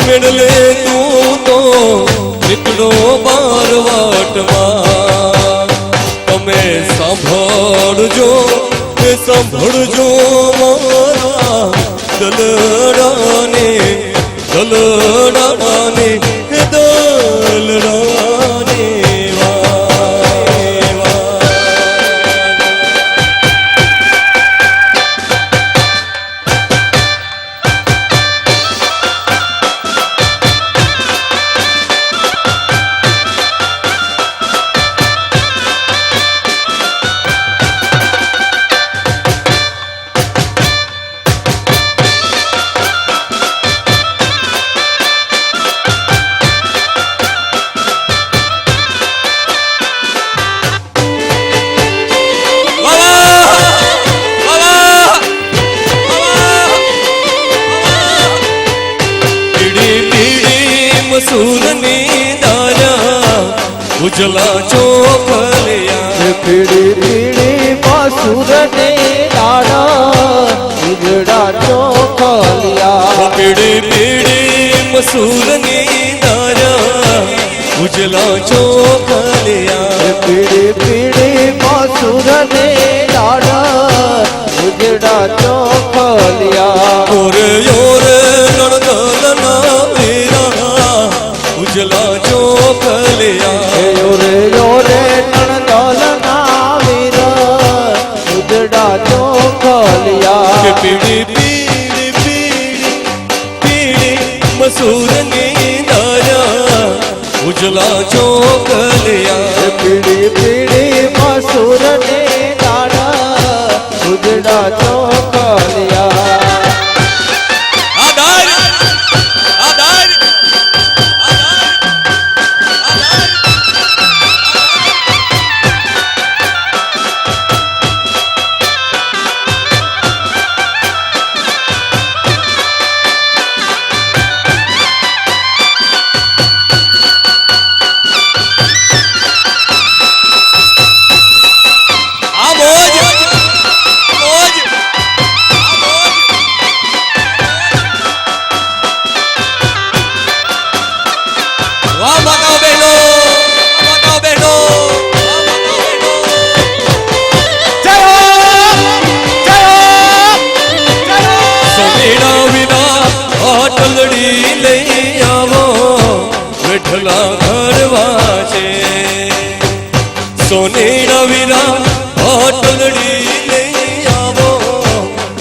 મેળલે તું તો નીકળો બારવાટમાં તમે સાંભળજો સાંભળજો મારા દલડાને દલડાને દલડાને મસૂરની દારા ઉજલા ચોખલિયા પીડી પીડી મસૂરની દારા ઉજળા ચોખલિયા પીડી પીડી મસૂરની દારા ઉજલા ચોખલિયા પીડી પીડી મસૂરની દારા ઉજળા ચોખલિયા ઓરે ઓરે નણદલના ઉજલા ચોખલિયા યોરે યોરે નણદલના વીર ઉજળા ચોખલિયા કે પીડી પીડી પીડી પીડી મસૂરની દારા ઉજલા ચોખલિયા પીડી પીડી મસૂરની દારા ઉજળા ચોખલિયા સોનેરા વીરા હોટલડી લઈ આવો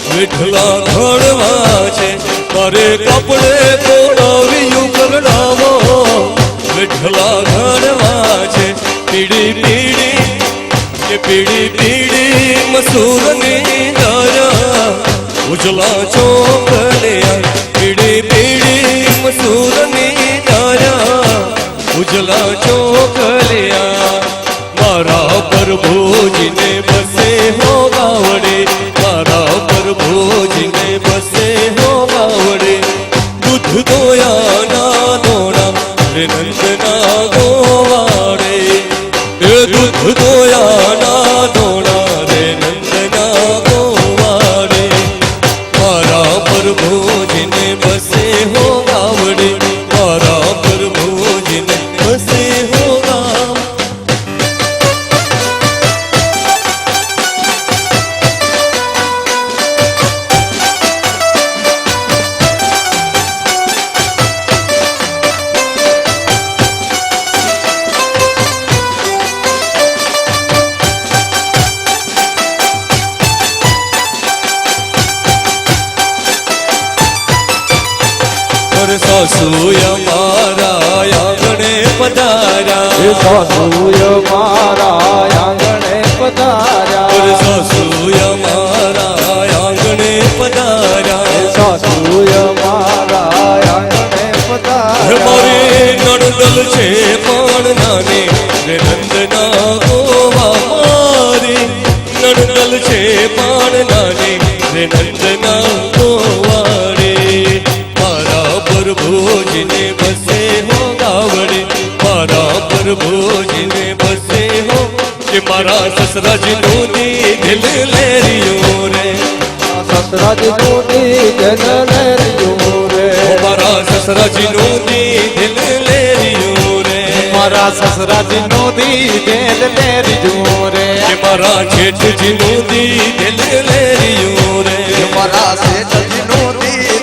વિઠલા ઘડવા છે મારે કપડે કોડાવ્યું કરડાવો વિઠલા ઘડવા છે પીડી પીડી કે પીડી પીડી મસૂરની દારા ઉજલા ચોખલિયા પીડી પીડી મસૂરની દારા ઉજલા ચોખલિયા મારા પ્રભુજીને બસે હો ગાવડે મારા પ્રભુજીને બસે હો ગાવડે દૂધ દોયાના દોણા રે નંદના ગોવાડે એ દૂધ દોયાના દોણા રે નંદના ગોવાડે મારા પ્રભુજીને બસે હો ગાવડે મારા પ્રભુજીને બસે હો ગાવ સાસુય મારા આંગણે પધાર્યા સાસુય મારા આંગણે પધાર્યા સાસુય મારા આંગણે પધાર્યા સાસુય મારા આંગણે પધાર્યા મારી નણદલ છે પણ નાની રે નંદના ગોવા મારી નણદલ છે પણ નાની રે નંદના ગોવા રે પ્રભુજીને બસે હો ગાવડે મારા પ્રભુજીને બસે હો કે મારા સસરાજીનું દિલ લેરિયો રે સસરાજીનું દિલ લેરિયો રે મારા સસરાજીનું દિલ લેરિયું રે મારા સસરાજીનું દિલ લેરિયું રે કે મારા જેઠજીનું દિલ લેરિયું રે મારા શેઠજીનું દિલ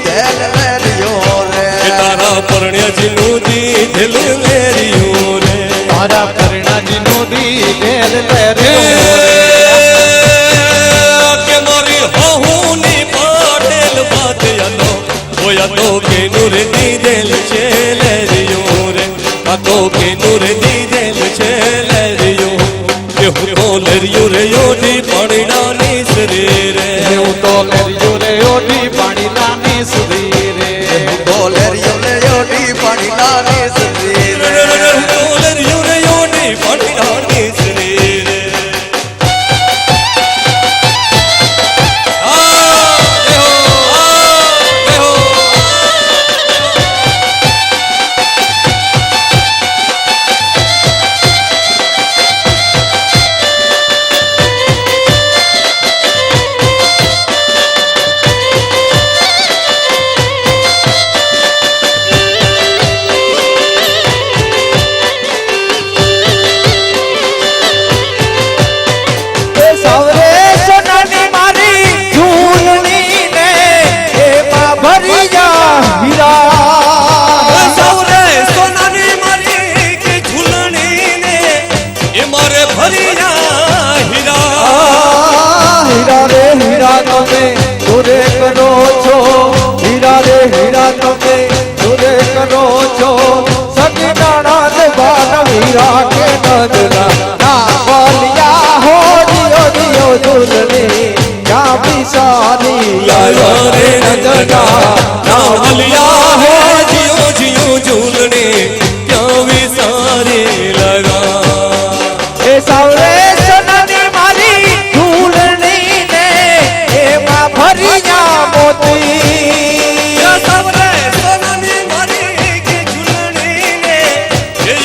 લેરિયું રે કે તારા પરણ્યાજીનું દિલ લેરિયું રે મારા કરણાજીનું દિલ લેરિયું રે કે મારી હોહુની પાટેલ વાત યાદો ઓયા તો કે નૂર દિલ છે લેરિયું રે આ તો કે નૂર દિલ છે લેરિયું કે હું તો લેરિયું રે યોડી પાણીના નીસરી રે હું તો લેરિયું રે ઓઢી પાણી નાની સુધી રે તો લેરિયું રે યોડી પાણી નાની સદી રે હું તો લેરિયું રે યોડી પાણીના નીસરી રે સવરે સોનાની મારી ઝૂલણી ને એમાં ભરી જા હીરા સૌરે સોનાની મારી કે ઝૂલણી ને એ મારે ભર્યા હીરા હીરા રે હીરા તમે દૂરે કરો છો હીરા રે હીરા તમે દૂરે કરો છો સગીનાણા દેવાના હીરા કે નદના ના બોલિયા હો દિયો દિયો ઝૂલણી ક્યાં બિસારી લાયા રે નજના નાવલિયા હો જીઓ જીઓ ઝૂલને ક્યાં વિસારી લગા એ સવરે સોનાની મારી ઝૂલણી ને એમાં ભરી જા મોતી સૌરે સોનાની મારી કે ઝૂલણી ને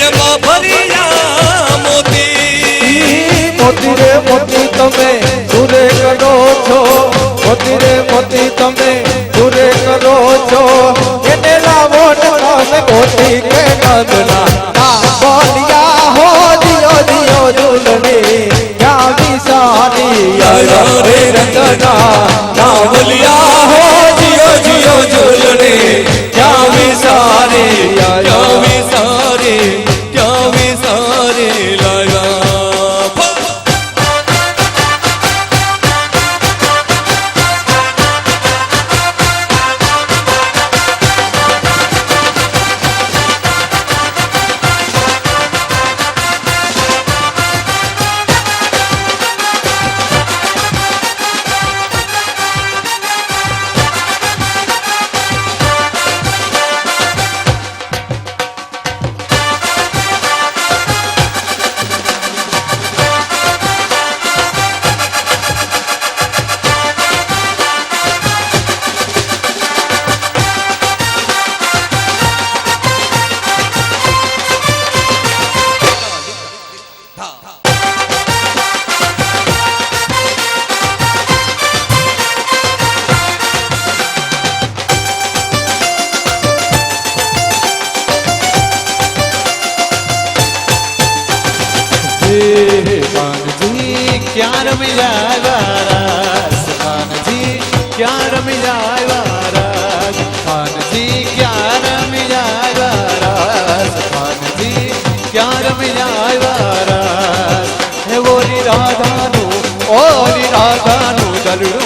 એમાં ભર્યા મોતી મોતી રે મોતી તમે દૂરે કરો છો મોતી રે મોતી તમે દૂરે કરો છો એને લાવો તમે મોતી કે નદના ના બોલિયા હો દિયો દિયો ઝૂલણી ક્યાં વિસારી લાયા રે નજના નાવલિયા હો જીઓ જીઓ ઝૂલને ક્યાં વિસારી ક્યાં વિસારી ક્યાં વિસારી લગા કાનજી ક્યાં રમી જાય વારસ કાનજી ક્યાં રમી જાય વારસ કાનજી ક્યાં રમી જાય વારસ કાનજી ક્યાં રમી જાય વારસ હે ઓરી રાધાનું દલડું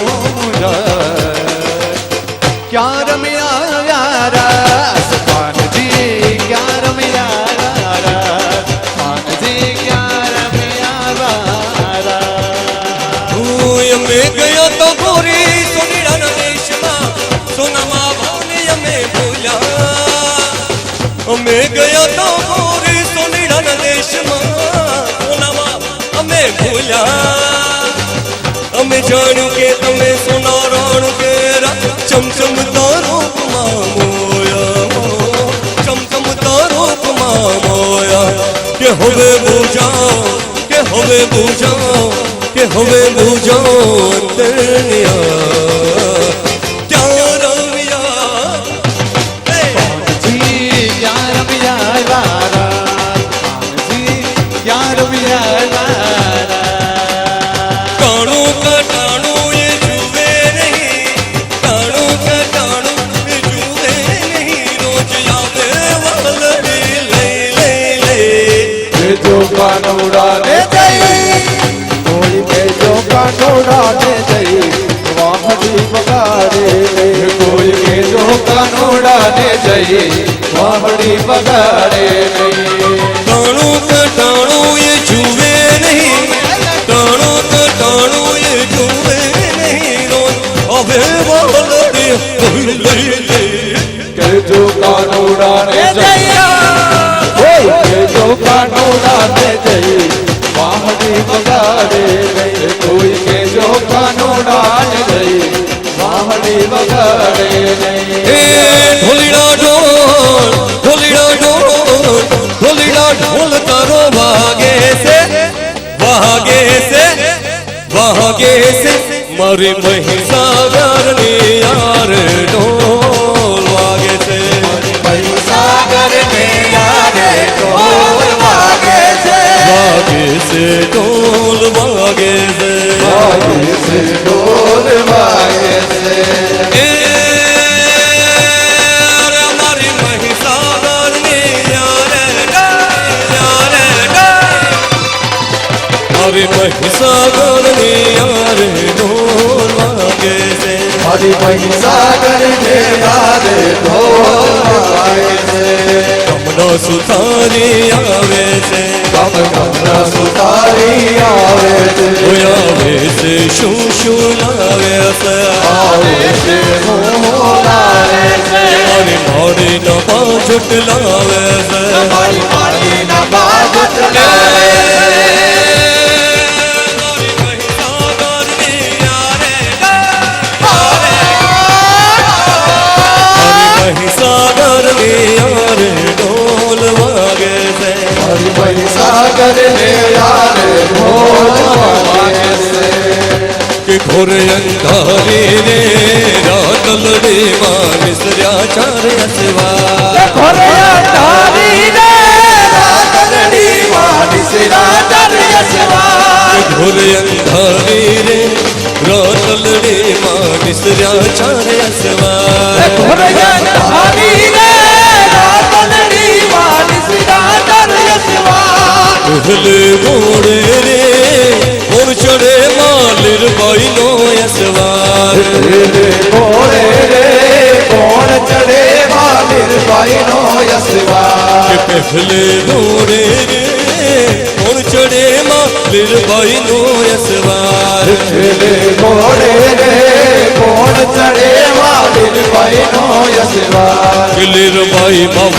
ક્યાં રમી જાય વારસ કાનજી ક્યાં રમી જાય વારસ કાનજી ક્યાં રમી જાય અમે ગયા તો ગોરી સોનીડાના દેશમાં સોનામાં ભાવને અમે ભૂલ્યા અમે ગયા તો ગોરી સોનીડાના દેશમાં સોનામાં અમે ભૂલ્યા અમે જાણ્યું કે તમે સોના રણ કેરા ચમચમતા રૂપમાં મોયા ચમચમતા રૂપમાં મોયા કે હવે બુજાઓ કે હવે બુજાઓ કે હવે બુજાઓ અંતરણ્યા ક્યાં રમ્યા એ કાનુડા ને જઈ કોઈ કેજો કાનુડા ને જઈ વાહડી બગાડે નહીં કોઈ કેજો કાનુડા ને જઈ વાહડી બગાડે નહીં ટાણું કટાણું એ જુએ નહીં ટાણું કટાણું એ જુએ નહીં હવે વાલડી લઈ લે કેજો કાનુડા ને જઈ કોઈ કેજો કાનુડા ને જઈ વાહડી બગાડે નહીં કોઈ કેજો કાનુડા ને જઈ વાહડી બગાડે નહીં એ ઢોલીડા ઢોલ ઢોલીડા ઢોલ ઢોલીડા ઢોલ તારો વાગે છે મારી મહીસાગરની યાર ઢોલ વાગે છે સાગર ને યારે ઢોલ વાગે છે વાગે છે ઢોલ વાગે છે વાગે છે ઢોલ વાગે છે એ રે મારી મહીસાગરની મારી મહીસાગરની યાર ઢોલ વાગે છે મારી મહીસાગર ને યારે ઢોલ વાગે છે કમનો સુતારી આવે છે કમના સુતારી આવે છે આવે છે શું શું લાવે છે આવે છે મોલાવે છે મારી મોડી નો પાછુટ લાવે છે મારી મારી ના બાજત લાવે મહીસાગરની યાર ઢોલ વાગે છે મારી મહીસાગર ને યારે ઢોલ વાગે છે કે ઘોર અંધારી રે રાતલડી માં નિસર્યા ચાર અસવા ઘરે અંધારી રે રાતડી વાડી સિરા દરિયસવા ઘોર અંધારી રે રાતલડી માં નિસર્યા ચાર અસવા ઘરે અંધારી રે રાતડી વાડી સિરા દરિયસવા ઉહલે ઘોડે રે ઓર ચડે માલિર બાઈ નો અસવાર ઘોડે રે કોણ ચડે માલિર ભાઈ નો યસવા પહેલે ઘોડે રે ઓર ચડે માલિર બાઈ નો અસવાર ઘોડે રે કોણ ચડે માલિર ભાઈ નો યસવા લીર બાઈ બાવડી